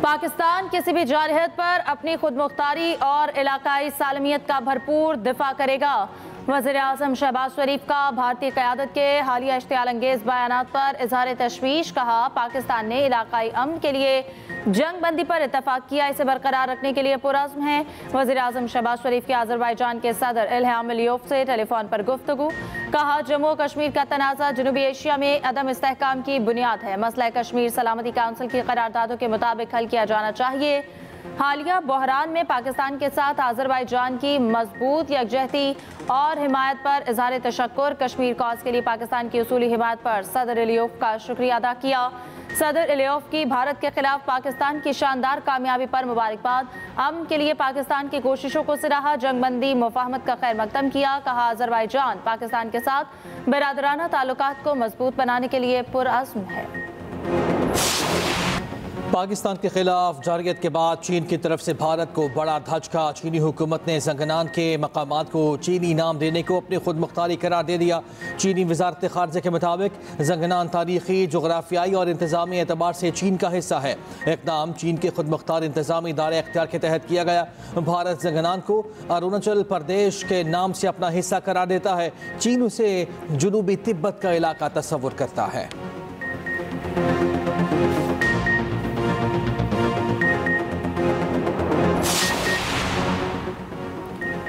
पाकिस्तान किसी भी जारहत पर अपनी खुद मुख्तारी और इलाकाई सालमियत का भरपूर दिफा करेगा। वज़ीर-ए-आज़म शहबाज शरीफ का भारतीय क़यादत के हालिया इश्तियाल अंगेज़ बयानात पर इजहार तशवीश। कहा, पाकिस्तान ने इलाकाई अमन के लिए जंग बंदी पर इत्तफाक किया, इसे बरकरार रखने के लिए पुरअज़्म है। वज़ीर-ए-आज़म शहबाज शरीफ की अज़रबैजान के सदर इल्हाम अलियोव से टेलीफोन पर गुफ्तगू। कहा, जम्मू कश्मीर का तनाज़ा जनूबी एशिया में अदम इस्तेहकाम की बुनियाद है। मसला कश्मीर सलामती काउंसिल की करारदादों के मुताबिक हल किया जाना चाहिए। हालिया बहरान में पाकिस्तान के साथ अज़रबैजान की मजबूत यकजहती और हिमायत पर इजहार तशक्कुर। कश्मीर कॉज के लिए पाकिस्तान की उसूली हिमायत पर सदर इलियोव का शुक्रिया अदा किया। सदर इलियोव की भारत के खिलाफ पाकिस्तान की शानदार कामयाबी पर मुबारकबाद। अमन के लिए पाकिस्तान की कोशिशों को सराहा, जंगबंदी मुफाहमत का खैर मकदम किया। कहा, अज़रबैजान पाकिस्तान के साथ बिरादराना ताल्लुकात को मजबूत बनाने के लिए पुरअज़्म है। पाकिस्तान के खिलाफ जारयत के बाद चीन की तरफ से भारत को बड़ा धचका। चीनी हुकूमत ने ज़ंगनान के मकामात को चीनी नाम देने को अपनी खुद मुख्तारी करार दे दिया। चीनी वजारत ख़ारजा के मुताबिक ज़ंगनान तारीखी, जोग्राफियाई और इंतज़ामी एतबार से चीन का हिस्सा है। इक़दाम चीन के खुद मुख्तार इंतज़ामी दायरे इख्तियार के तहत किया गया। भारत ज़ंगनान को अरुणाचल प्रदेश के नाम से अपना हिस्सा करार देता है। चीन उसे जनूबी तिब्बत का इलाका तस्वुर करता है।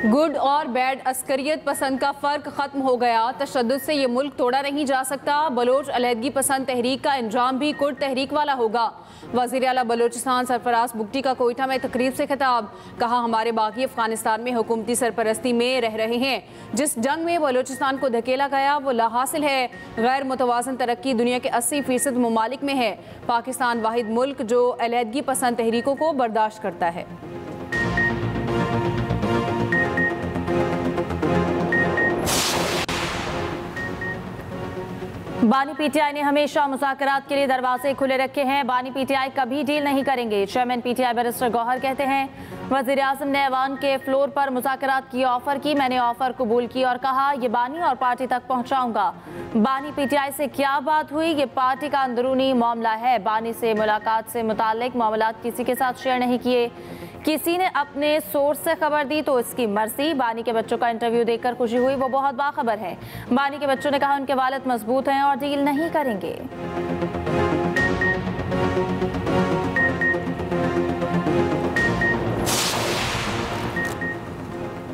गुड और बैड अस्करियत पसंद का फ़र्क ख़त्म हो गया। तशद्दुद से ये मुल्क तोड़ा नहीं जा सकता। बलोच अलहदगी पसंद तहरीक का अंजाम भी कुर्द तहरीक वाला होगा। वज़ीर आला बलोचिस्तान सरफराज बुगटी का कोयटा में तकरीब से खिताब। कहा, हमारे बाकी अफगानिस्तान में हुकूमती सरपरस्ती में रह रहे हैं। जिस जंग में बलोचिस्तान को धकेला गया वो लाहासिल है। गैर मुतवाज़न तरक्की दुनिया के 80% ममालिक में है। पाकिस्तान वाहिद मुल्क जो अलहदगी पसंद तहरीकों को बर्दाश्त करता है। बानी पीटीआई ने हमेशा मुज़ाकरात के लिए दरवाजे खुले रखे हैं। बानी पीटीआई कभी डील नहीं करेंगे। चेयरमैन पीटीआई बैरिस्टर गौहर कहते हैं, वज़ीर-ए-आज़म ने ऐवान के फ्लोर पर मुज़ाकरात की ऑफ़र की, मैंने ऑफ़र कबूल की और कहा ये बानी और पार्टी तक पहुँचाऊँगा। बानी पीटीआई से क्या बात हुई, ये पार्टी का अंदरूनी मामला है। बानी से मुलाकात से मुताल्लिक मामलात किसी के साथ शेयर नहीं किए। किसी ने अपने सोर्स से खबर दी तो इसकी मर्जी। बानी के बच्चों का इंटरव्यू देखकर खुशी हुई, वो बहुत बाखबर है। बानी के बच्चों ने कहा उनके वालिद मजबूत हैं और डील नहीं करेंगे।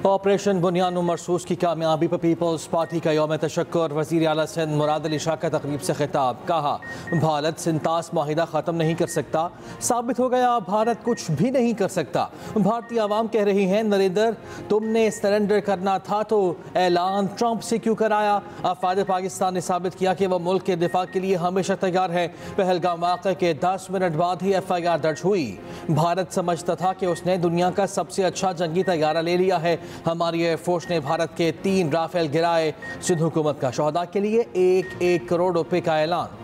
ऑपरेशन बुनियान मरसूस की कामयाबी पर पीपल्स पार्टी का यौम तशक्कुर। वज़ीर आला सिंध मुराद अली शाह का तकरीब से खिताब। कहा, भारत सिंतास माहिदा ख़त्म नहीं कर सकता। साबित हो गया भारत कुछ भी नहीं कर सकता। भारतीय आवाम कह रही हैं, नरेंद्र तुमने सरेंडर करना था तो ऐलान ट्रंप से क्यों कराया। अफवाद पाकिस्तान ने साबित किया कि वह मुल्क के दिफा के लिए हमेशा तैयार है। पहलगाम वाक़े के 10 मिनट बाद ही FIR दर्ज हुई। भारत समझता था कि उसने दुनिया का सबसे अच्छा जंगी तैयारा ले लिया है। हमारी एयरफोर्स ने भारत के 3 राफेल गिराए। सिंध हुकूमत का शोहदा के लिए 1-1 करोड़ रुपए का ऐलान।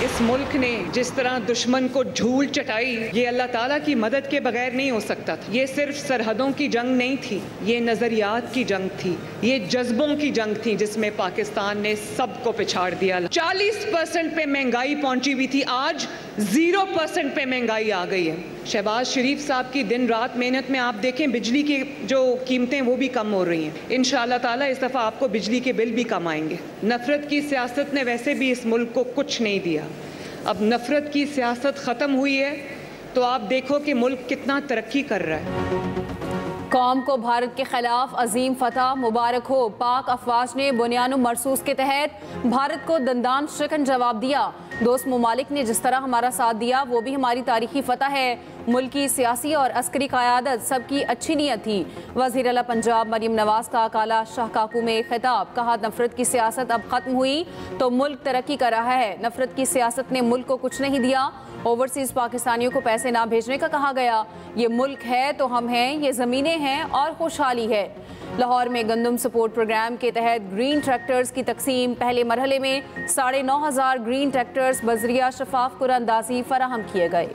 इस मुल्क ने जिस तरह दुश्मन को धूल चटाई, ये अल्लाह ताला की मदद के बगैर नहीं हो सकता था। ये सिर्फ सरहदों की जंग नहीं थी, ये नजरियात की जंग थी, ये जज्बों की जंग थी जिसमें पाकिस्तान ने सबको पिछाड़ दिया। 40% पे महंगाई पहुंची हुई थी, आज 0% पे महंगाई आ गई है। शहबाज शरीफ साहब की दिन रात मेहनत में आप देखें बिजली की जो कीमतें वो भी कम हो रही हैं। इंशाअल्लाह ताला इस दफ़ा आपको बिजली के बिल भी कम आएंगे। नफरत की सियासत ने वैसे भी इस मुल्क को कुछ नहीं दिया। अब नफरत की सियासत ख़त्म हुई है तो आप देखो कि मुल्क कितना तरक्की कर रहा है। कौम को भारत के खिलाफ अजीम फतह मुबारक हो। पाक अफवाज ने बुनियान मरसूस के तहत भारत को दंदान शिकन जवाब दिया। दोस्त ममालिक ने जिस तरह हमारा साथ दिया वो भी हमारी तारीखी फतह है। मुल्क की सियासी और अस्करी क़यादत सबकी अच्छी नीयत थी। वज़ीर आला पंजाब मरीम नवाज का काला शाह काकू में खिताब। कहा, नफरत की सियासत अब ख़त्म हुई तो मुल्क तरक्की कर रहा है। नफरत की सियासत ने मुल्क को कुछ नहीं दिया। ओवरसीज़ पाकिस्तानियों को पैसे ना भेजने का कहा गया। ये मुल्क है तो हम हैं, ये ज़मीनें हैं और खुशहाली है। लाहौर में गंदम सपोर्ट प्रोग्राम के तहत ग्रीन ट्रैक्टर्स की तकसीम। पहले मरहले में 9,500 ग्रीन ट्रैक्टर्स बजरिया शफाफ कुरानंदाजी फराहम किए गए।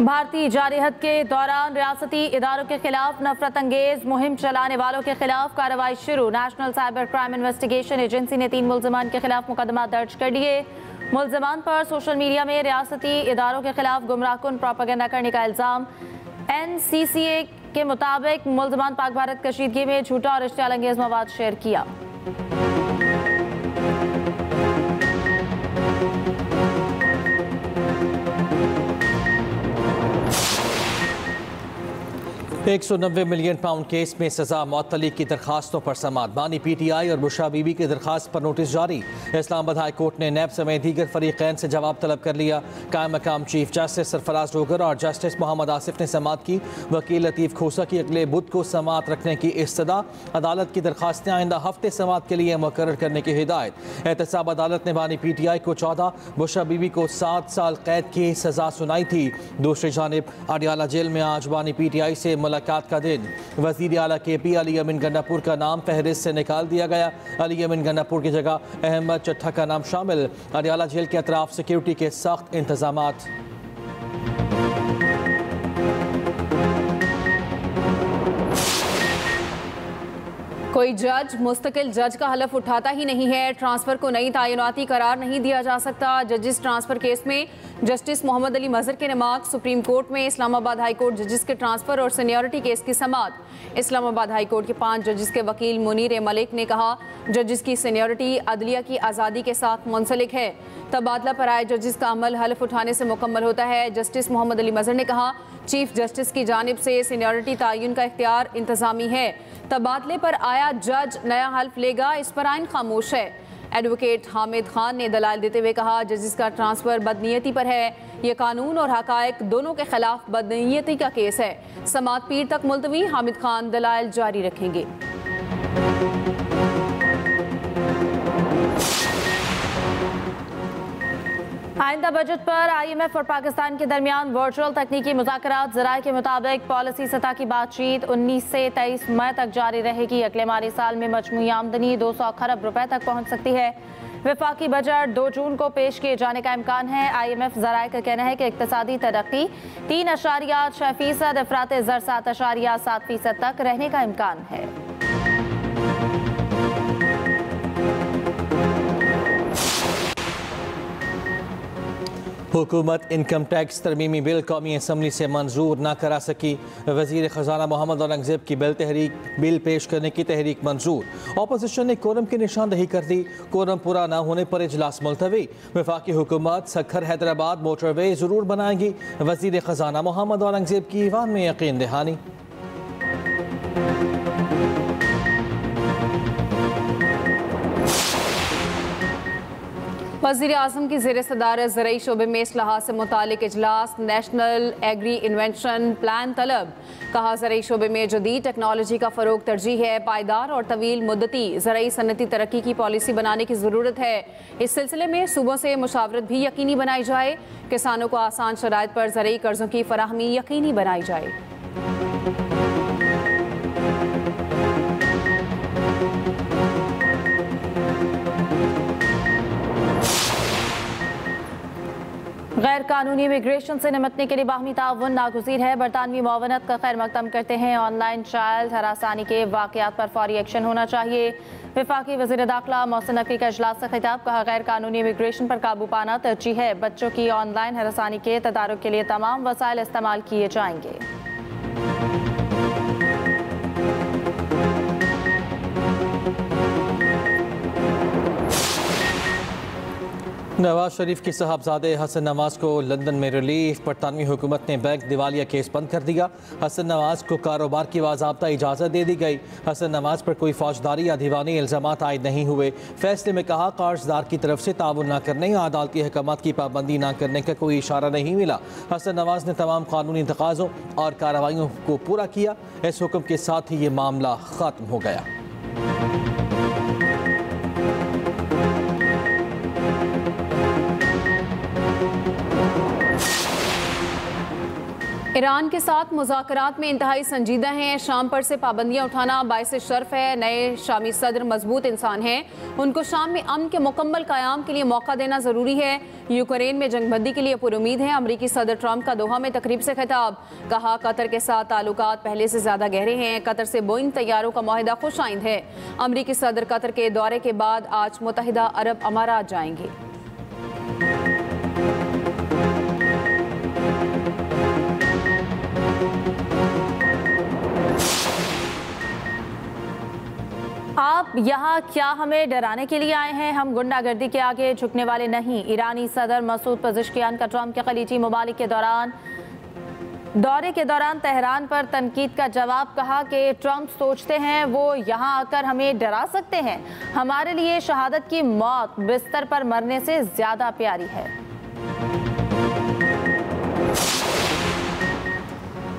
भारतीय जारहत के दौरान रियासती इदारों के खिलाफ नफरत अंगेज मुहिम चलाने वालों के खिलाफ कार्रवाई शुरू। National cyber crime investigation agency ने 3 मुल्जिमान के खिलाफ मुकदमा दर्ज कर लिए। मुल्जिमान पर सोशल मीडिया में रियासती इदारों के खिलाफ गुमराहकुन प्रोपेगेंडा करने का इल्ज़ाम। NCCA के मुताबिक मुल्जिमान पाक भारत कशीदगी में झूठा और इश्तियाल अंगेज मवाद शेयर किया। £190 मिलियन केस में सजा मुअत्तली की दरखास्तों पर समाअत। बानी PTI और बुशरा बीबी की दरखास्त पर नोटिस जारी। इस्लामाबाद हाई कोर्ट ने नैब समेत दीगर फरीकैन से जवाब तलब कर लिया। कायम मकाम चीफ जस्टिस सरफराज डोगर और जस्टिस मोहम्मद आसिफ ने समाअत की। वकील लतीफ़ खोसा की अगले बुध को समाअत रखने की इस्तदा। अदालत की दरखास्तें आइंदा हफ्ते समाअत के लिए मुकर्रर करने की हिदायत। एहतसाब अदालत ने बानी PTI को 14, बुशरा बीबी को 7 साल कैद की सजा सुनाई थी। दूसरी जानिब अडियाला जेल में आज बानी PTI से मुलाकात का दिन। वज़ीर आला KP अली अमीन गन्नापुर का नाम फहरिस्त से निकाल दिया गया। अली अमीन गन्नापुर की जगह अहमद चट्ठा का नाम शामिल। अडियाला जेल के अतराफ सिक्योरिटी के सख्त इंतजामात। कोई जज मुस्तकिल जज का हलफ उठाता ही नहीं है। ट्रांसफर को नई तायुनाती करार नहीं दिया जा सकता। जजिस ट्रांसफर केस में जस्टिस मोहम्मद अली मजहर के नमाक। सुप्रीम कोर्ट में इस्लामाबाद हाई कोर्ट जजिस के ट्रांसफर और सीनियरिटी केस की समाअत। इस्लामाबाद हाई कोर्ट के 5 जजिस के वकील मुनीर मलिक ने कहा, जजिस की सीनियरिटी अदलिया की आज़ादी के साथ मुंसलिक है। तबादला पर आए जजिस का अमल हलफ उठाने से मुकम्मल होता है। जस्टिस मोहम्मद अली मजहर ने कहा, चीफ जस्टिस की जानिब से सीनियरिटी तयन का इख्तियार इंतजामी है। तबादले पर आया जज नया हल्फ लेगा, इस पर आइन खामोश है। एडवोकेट हामिद खान ने दलाल देते हुए कहा, जजिस का ट्रांसफर बदनीयती पर है। ये कानून और हकायक दोनों के खिलाफ बदनीयती का केस है। समाअत पीर तक मुलतवी। हामिद खान दलाल जारी रखेंगे। आइंदा बजट पर IMF और पाकिस्तान के दरमियान वर्चुअल तकनीकी मुज़ाकरात। ज़राए के मुताबिक पॉलिसी सतह की बातचीत 19 से 23 मई तक जारी रहेगी। अगले माली साल में मजमूई आमदनी 200 खरब रुपए तक पहुँच सकती है। वफाकी बजट 2 जून को पेश किए जाने का इम्कान है। IMF ज़राए का कहना है कि इक़्तिसादी तरक्की 3.6%, अफरात ज़र 7.7% तक रहने का इम्कान है। हुकूमत इनकम टैक्स तरमीमी बिल कौमी असम्बली से मंजूर न करा सकी। वज़ीर ख़जाना मोहम्मद औरंगज़ेब की बिल पेश करने की तहरीक मंजूर। अपोजिशन ने कोरम की निशानदही कर दी। कोरम पूरा न होने पर इजलास मुलतवी। वफाकी हुकूमत सखर हैदराबाद मोटरवे ज़रूर बनाएगी। वज़ीर ख़जाना मोहम्मद औरंगज़ेब की ईवान में यकीन दहानी। वज़ीर आज़म की ज़ेर सदारत ज़रई शोबे में इस्लाहात से मुतालिक इजलास। नेशनल एग्री इन्वेंशन प्लान तलब। कहा, ज़रई शोबे में जदीद टेक्नोलॉजी का फ़रोग तरजीह है। पायदार और तवील मुद्दती ज़रई सनती तरक्की की पॉलिसी बनाने की ज़रूरत है। इस सिलसिले में सूबों से मुशावरत भी यकीनी बनाई जाए। किसानों को आसान शराइत पर ज़रई कर्ज़ों की फराहमी यकीनी बनाई जाए। गैर कानूनी इमिग्रेशन से निपटने के लिए बाहमी ताउन नागुज़ीर है। बरतानवी मुआवनत का खैर मकदम करते हैं। ऑनलाइन चाइल्ड हरासानी के वाक़यात पर फौरी एक्शन होना चाहिए। वफाकी वज़ीर दाखिला मोहसिन नकवी का इजलास से खिताब। कहा, गैर कानूनी इमिग्रेशन पर काबू पाना तरजीह है। बच्चों की ऑनलाइन हरासानी के तदारुक के लिए तमाम वसाइल इस्तेमाल किए जाएंगे। नवाज शरीफ के साहबजादे हसन नवाज को लंदन में रिलीफ। बरतानवी हुकूमत ने बैंक दिवालिया केस बंद कर दिया। हसन नवाज को कारोबार की बाज़ाब्ता इजाज़त दे दी गई। हसन नवाज पर कोई फौजदारी या दीवानी इल्ज़ामात आयद नहीं हुए। फैसले में कहा, कर्जदार की तरफ से ताउन न करने या अदालती अहकामात की पाबंदी न करने का कोई इशारा नहीं मिला। हसन नवाज ने तमाम कानूनी तकाज़ों और कार्रवाइयों को पूरा किया। इस हुक्म के साथ ही ये मामला ख़त्म हो गया। ईरान के साथ मुज़ाकरात में इंतहाई संजीदा हैं। शाम पर से पाबंदियाँ उठाना बाइस शर्फ है। नए शामी सदर मजबूत इंसान हैं। उनको शाम में अमन के मुकम्मल क़याम के लिए मौका देना ज़रूरी है। यूक्रेन में जंगबंदी के लिए पुरुमीद है। अमरीकी सदर ट्रंप का दोहा में तकरीब से खिताब, कहा कतर के साथ ताल्लुकात पहले से ज़्यादा गहरे हैं। कतर से बोइंग तैयारों का मुआहिदा खुश आइंद है। अमरीकी सदर कतर के दौरे के बाद आज मुत्तहिदा अरब अमारात जाएंगे। आप यहाँ क्या हमें डराने के लिए आए हैं? हम गुंडागर्दी के आगे झुकने वाले नहीं। ईरानी सदर मसूद पज़ेश्कियान का ट्रंप के खलीजी ममालिक के दौरे के दौरान तेहरान पर तनकीद का जवाब, कहा कि ट्रंप सोचते हैं वो यहाँ आकर हमें डरा सकते हैं। हमारे लिए शहादत की मौत बिस्तर पर मरने से ज़्यादा प्यारी है।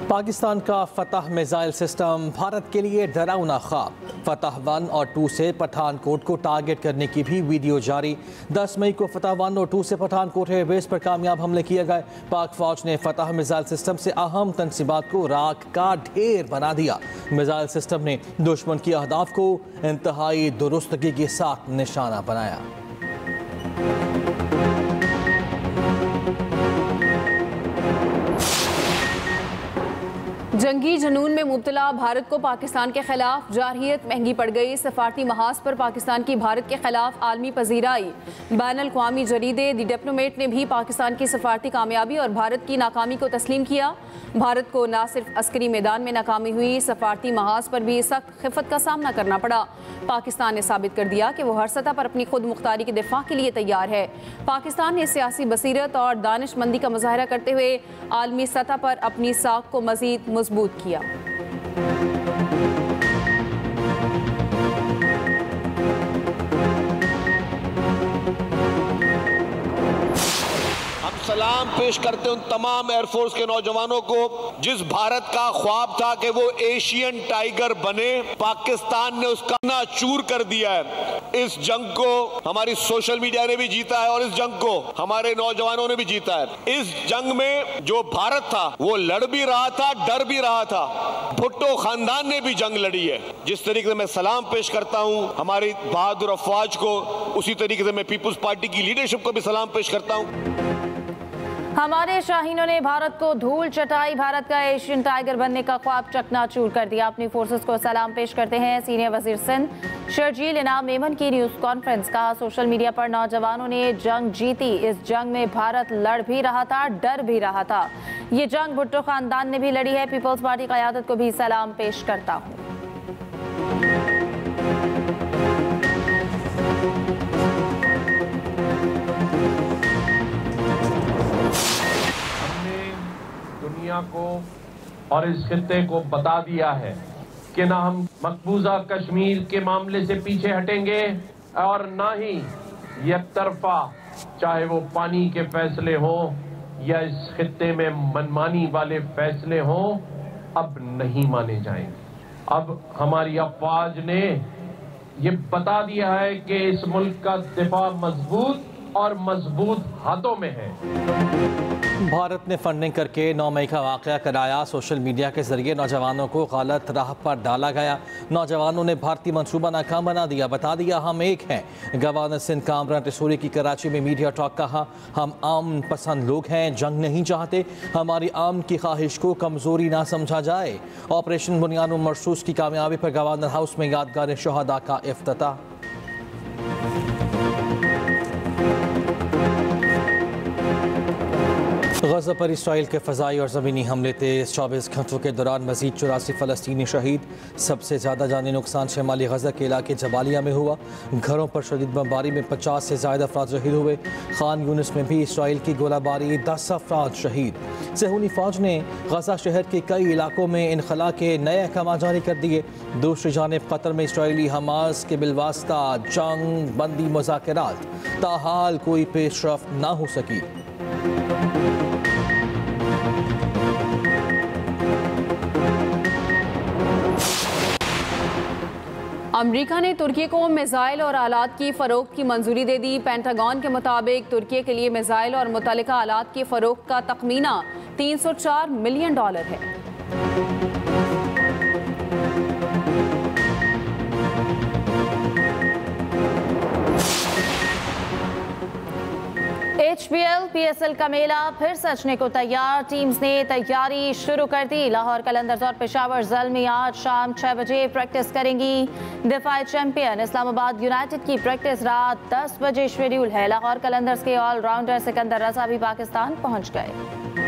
पाकिस्तान का फतह मिसाइल सिस्टम भारत के लिए डरावना ख्वाब। फतह 1 और 2 से पठानकोट को टारगेट करने की भी वीडियो जारी। 10 मई को फतह 1 और 2 से पठानकोट एयरबेस पर कामयाब हमले किए गए। पाक फौज ने फतह मिसाइल सिस्टम से अहम तनसीबात को राख का ढेर बना दिया। मिसाइल सिस्टम ने दुश्मन की अहदाफ को इंतहाई दुरुस्तगी के साथ निशाना बनाया। जंगी जनून में मुब्तला भारत को पाकिस्तान के खिलाफ जारहियत महंगी पड़ गई। सफारती महाज पर पाकिस्तान की भारत के खिलाफ आलमी पजीराई। बैनुल-अक़वामी जरीदे द डिप्लोमेट ने भी पाकिस्तान की सफारती कामयाबी और भारत की नाकामी को तस्लीम किया। भारत को न सिर्फ अस्करी मैदान में नाकामी हुई, सफारती महाज पर भी सख्त खिफत का सामना करना पड़ा। पाकिस्तान ने साबित कर दिया कि वो हर सतह पर अपनी खुद मुख्तारी के दिफा के लिए तैयार है। पाकिस्तान ने सियासी बसीरत और दानिशमंदी का मुजाहरा करते हुए आलमी सतह पर अपनी साख को मजीद मजबूत किया। सलाम पेश करते उन तमाम एयरफोर्स के नौजवानों को जिस भारत का ख्वाब था कि वो एशियन टाइगर बने, पाकिस्तान ने उसका ना चूर कर दिया है। इस जंग को हमारी सोशल मीडिया ने भी जीता है और इस जंग को हमारे नौजवानों ने भी जीता है। इस जंग में जो भारत था वो लड़ भी रहा था, डर भी रहा था। भुट्टो खानदान ने भी जंग लड़ी है। जिस तरीके से मैं सलाम पेश करता हूँ हमारी बहादुर अफवाज को, उसी तरीके से मैं पीपुल्स पार्टी की लीडरशिप को भी सलाम पेश करता हूँ। हमारे शाहीनों ने भारत को धूल चटाई। भारत का एशियन टाइगर बनने का ख्वाब चकनाचूर कर दिया। अपनी फोर्सेस को सलाम पेश करते हैं सीनियर वजीर सिंध शर्जील इनाम मेमन की न्यूज़ कॉन्फ्रेंस। कहा सोशल मीडिया पर नौजवानों ने जंग जीती। इस जंग में भारत लड़ भी रहा था, डर भी रहा था। ये जंग भुट्टो खानदान ने भी लड़ी है। पीपल्स पार्टी क़यादत को भी सलाम पेश करता हूँ। दुनिया को और इस खित्ते को बता दिया है कि ना हम मकबूजा कश्मीर के मामले से पीछे हटेंगे और ना ही एक तरफा चाहे वो पानी के फैसले हो या इस खित्ते में मनमानी वाले फैसले हो अब नहीं माने जाएंगे। अब हमारी अफवाज ने ये बता दिया है कि इस मुल्क का दिफा मजबूत और मजबूत हाथों में है। भारत ने फंडिंग करके 9 मई का वाक़या कराया। सोशल मीडिया के जरिए नौजवानों को गलत राह पर डाला गया। नौजवानों ने भारतीय मंसूबा नाकाम बना दिया। बता दिया हम एक हैं। गवर्नर सिंध कामरान रसूली की कराची में मीडिया टॉक। कहा हम अमन पसंद लोग हैं, जंग नहीं चाहते। हमारी अमन की ख्वाहिश को कमज़ोरी ना समझा जाए। ऑपरेशन बुनियानुम मरसूस की कामयाबी पर गवर्नर हाउस में यादगार शहदा का इफ्तिताह। गज़ा पर इसराइल के फ़ज़ाई और ज़मीनी हमले तेज़। 24 घंटों के दौरान मज़ीद 84 फ़लस्तीनी शहीद। सबसे ज़्यादा जानी नुकसान शमाली गज़ा के इलाके जबालिया में हुआ। घरों पर शदीद बमबारी में 50 से ज़्यादा अफराद शहीद हुए। खान यूनिस में भी इसराइल की गोलाबारी 10 अफराद शहीद। सहूनी फ़ौज ने गज़ा शहर के कई इलाकों में इनखला के नए अहकाम जारी कर दिए। दूसरी जानिब कतर में इसराइली हमास के बिलवास्ता जंग बंदी मुज़ाकरात ताहाल कोई पेशरफ ना हो सकी। अमरीका ने तुर्की को मिसाइल और आलात की फ़रोख्त की मंजूरी दे दी। पेंटागन के मुताबिक तुर्की के लिए मिसाइल और मुतल्लिका आलात की फ़रोख्त का तखमीना $304 मिलियन है। HPL PSL का मेला फिर सजने को तैयार, टीम्स ने तैयारी शुरू कर दी। लाहौर कलंदर्स और पेशावर ज़ल्मी आज शाम 6 बजे प्रैक्टिस करेंगी। दिफाई चैंपियन इस्लामाबाद यूनाइटेड की प्रैक्टिस रात 10 बजे शेड्यूल है। लाहौर कलंदर्स के ऑलराउंडर सिकंदर रजा भी पाकिस्तान पहुंच गए।